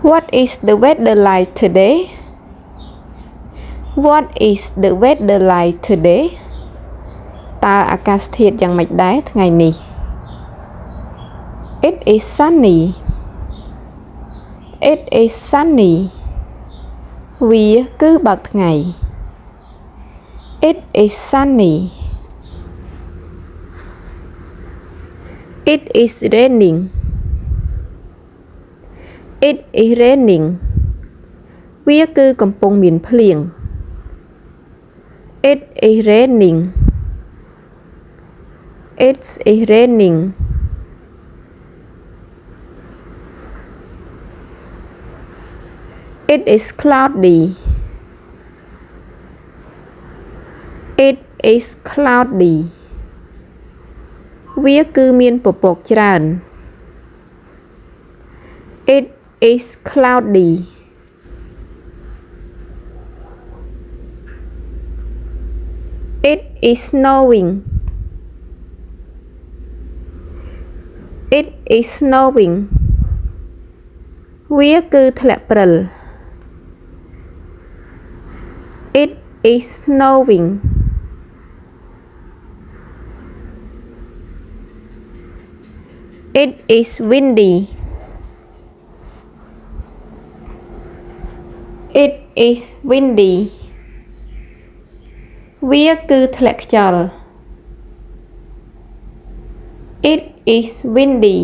What is the weather like today? What is the weather like today? តើអាកាសធាតុយ៉ាងម៉េចដែរថ្ងៃនេះ It is sunny. It is sunny. វាគឺបើកថ្ងៃ It is sunny. It is raining. It is raining. វាគឺកំពុងមានភ្លៀង It is raining. It is raining. It is cloudy. It is cloudy. វាគឺមានពពកច្រើន It is cloudy. It is snowing. It is snowing. វាគឺធ្លាក់ព្រិល It is snowing. It is windy. It is windy. វាគឺធ្លាក់ខ្យល់ It is windy.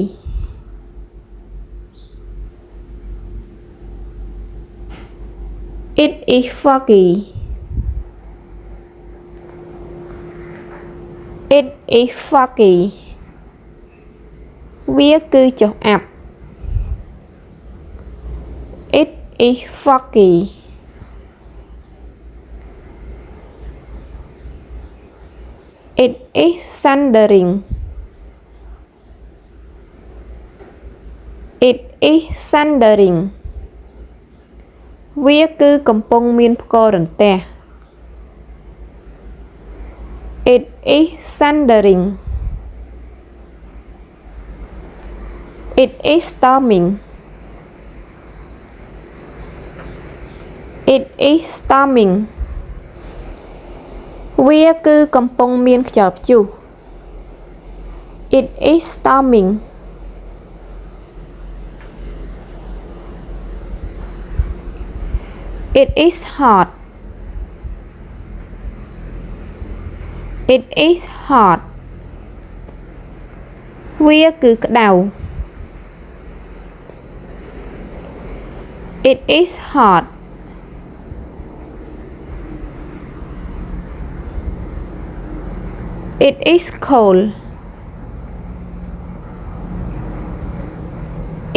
It is foggy. It is foggy. វាគឺចុះអាប់ It is foggy. It is thundering. It is thundering. វាគឺកំពុងមានផ្គររន្ទះ It is thundering. It is storming. It is storming. វាគឺកំពុងមានខ្យល់ព្យុះ It is storming. It is hot. It is hot. វាគឺក្តៅ It is hot. It is cold.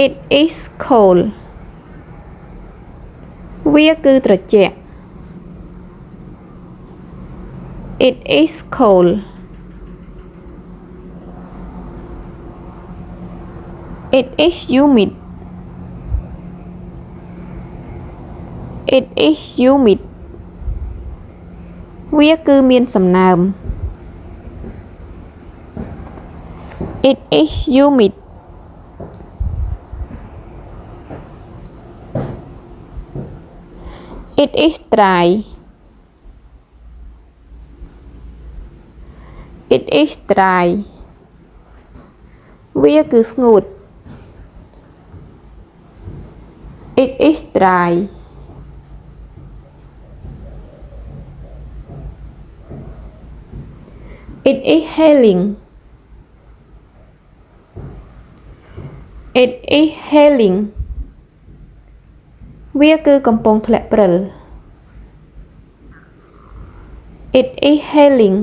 It is cold. វាគឺត្រជាក់ It is cold. It is humid. It is humid. វាគឺមានសំណើម It is humid. It is dry. It is dry. វាគឺស្ងួត It is dry. It is hailing. It is hailing. វាគឺកំពុងធ្លាក់ព្រិល It is hailing.